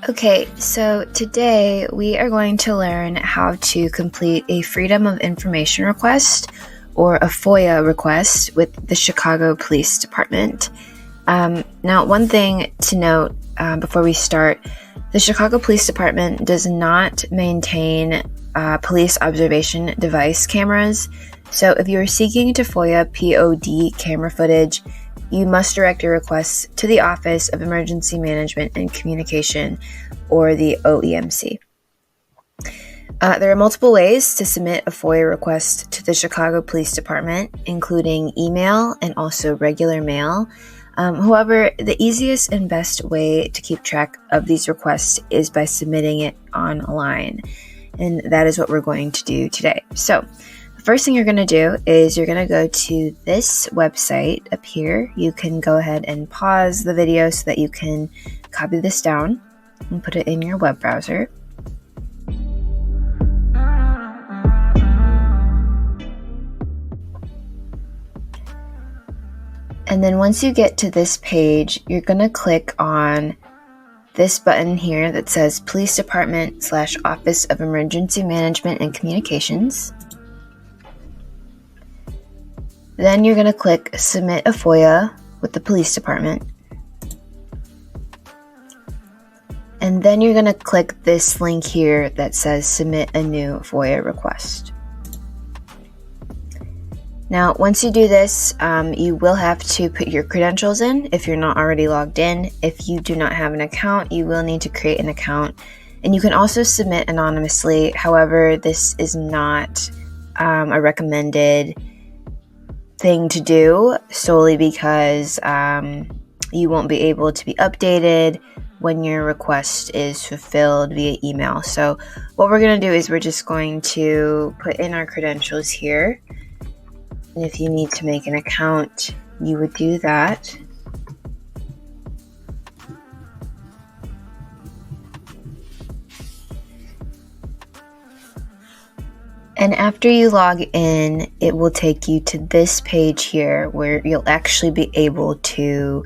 Okay, so today we are going to learn how to complete a Freedom of Information request or a FOIA request with the Chicago Police Department. Now, one thing to note before we start, the Chicago Police Department does not maintain police observation device cameras. So if you are seeking to FOIA POD camera footage, you must direct your requests to the Office of Emergency Management and Communication, or the OEMC. There are multiple ways to submit a FOIA request to the Chicago Police Department, including email and also regular mail. However, the easiest and best way to keep track of these requests is by submitting it online. And that is what we're going to do today. So, the first thing you're going to do is you're going to go to this website up here. You can go ahead and pause the video so that you can copy this down and put it in your web browser. And then once you get to this page, you're going to click on this button here that says Police Department / Office of Emergency Management and Communications. Then you're going to click Submit a FOIA with the Police Department. And then you're going to click this link here that says Submit a new FOIA request. Now, once you do this, you will have to put your credentials in if you're not already logged in. If you do not have an account, you will need to create an account. And you can also submit anonymously. However, this is not a recommended thing to do solely because you won't be able to be updated when your request is fulfilled via email. So what we're going to do is we're just going to put in our credentials here. And if you need to make an account, you would do that. And after you log in, it will take you to this page here where you'll actually be able to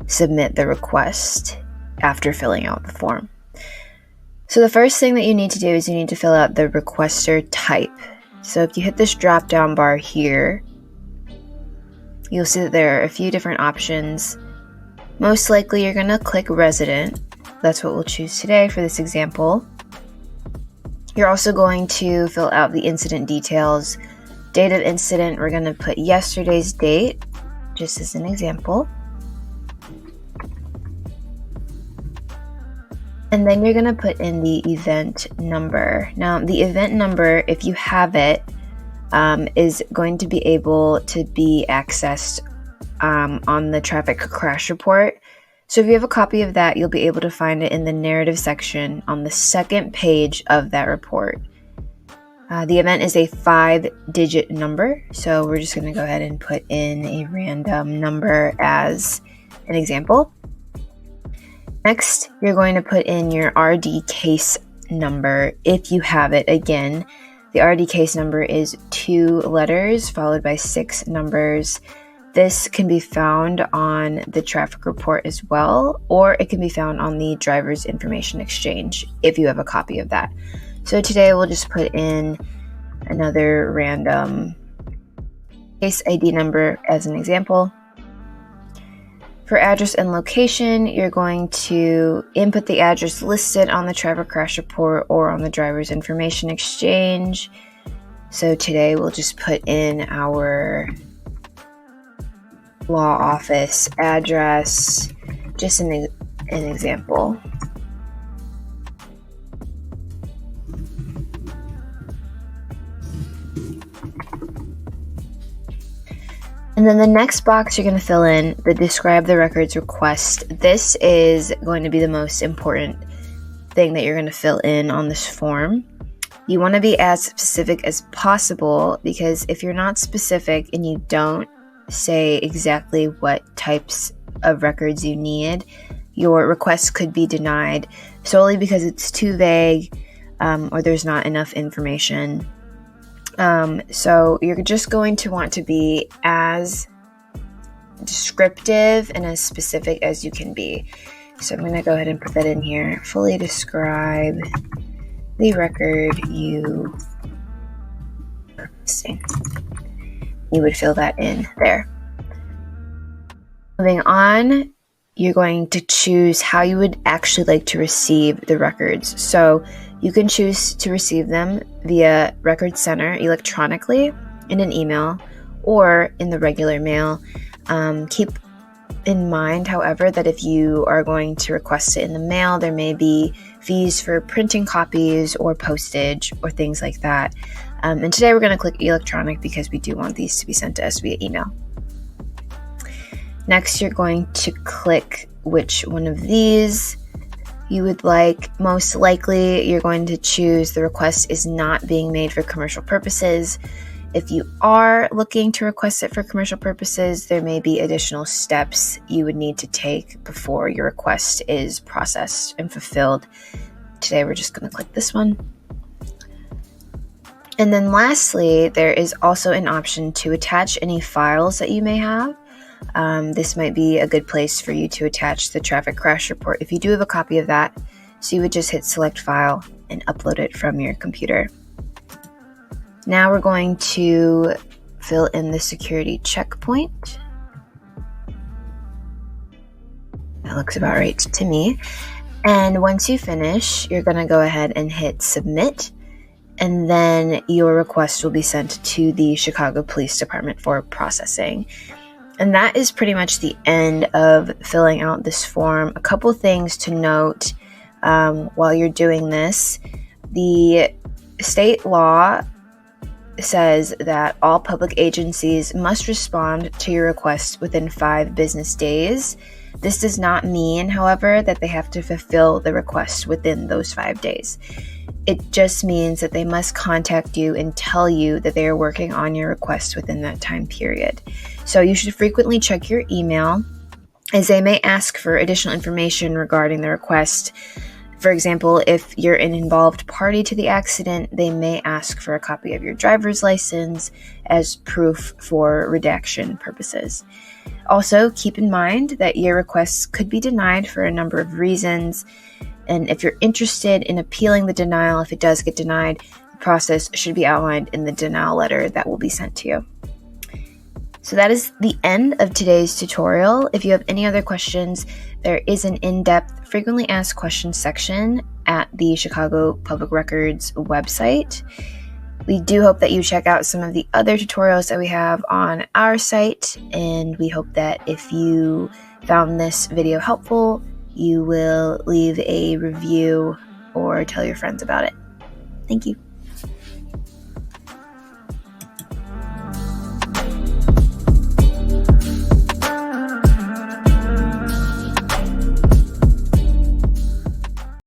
submit the request after filling out the form. So the first thing that you need to do is you need to fill out the Requestor Type. So if you hit this drop down bar here, you'll see that there are a few different options. Most likely you're going to click Resident. That's what we'll choose today for this example. You're also going to fill out the incident details. Date of incident, we're going to put yesterday's date, just as an example. And then you're going to put in the event number. Now, the event number, if you have it, is going to be able to be accessed on the traffic crash report. So if you have a copy of that, you'll be able to find it in the narrative section on the second page of that report. The event is a 5-digit number, so we're just going to go ahead and put in a random number as an example. Next, you're going to put in your RD case number if you have it. Again, the RD case number is 2 letters followed by 6 numbers. This can be found on the traffic report as well, or it can be found on the driver's information exchange if you have a copy of that. So today we'll just put in another random case ID number as an example. For address and location, you're going to input the address listed on the traffic crash report or on the driver's information exchange. So today we'll just put in our law office address, just an example. And then the next box you're going to fill in the describe the records request. This is going to be the most important thing that you're going to fill in on this form. You want to be as specific as possible, because if you're not specific and you don't say exactly what types of records you need, your request could be denied solely because it's too vague or there's not enough information. So you're just going to want to be as descriptive and as specific as you can be. So I'm going to go ahead and put that in here. Fully describe the record you are requesting. You would fill that in there. Moving on, you're going to choose how you would actually like to receive the records. So you can choose to receive them via Record Center electronically in an email or in the regular mail. Keep in mind, however, that if you are going to request it in the mail, there may be fees for printing copies or postage or things like that. And today we're going to click electronic because we do want these to be sent to us via email. Next, you're going to click which one of these you would like. Most likely, you're going to choose the request is not being made for commercial purposes. If you are looking to request it for commercial purposes, there may be additional steps you would need to take before your request is processed and fulfilled. Today, we're just going to click this one. And then lastly, there is also an option to attach any files that you may have. This might be a good place for you to attach the traffic crash report if you do have a copy of that. So you would just hit select file and upload it from your computer. Now we're going to fill in the security checkpoint. That looks about right to me. And once you finish, you're going to go ahead and hit submit. And then your request will be sent to the Chicago Police Department for processing. And that is pretty much the end of filling out this form. A couple things to note while you're doing this. The state law says that all public agencies must respond to your request within 5 business days. This does not mean, however, that they have to fulfill the request within those 5 days. It just means that they must contact you and tell you that they are working on your request within that time period. So you should frequently check your email, as they may ask for additional information regarding the request. For example, if you're an involved party to the accident, they may ask for a copy of your driver's license as proof for redaction purposes. Also, keep in mind that your requests could be denied for a number of reasons. And if you're interested in appealing the denial, if it does get denied, the process should be outlined in the denial letter that will be sent to you. So that is the end of today's tutorial. If you have any other questions, there is an in-depth frequently asked questions section at the Chicago Public Records website. We do hope that you check out some of the other tutorials that we have on our site, and we hope that if you found this video helpful, you will leave a review or tell your friends about it. Thank you.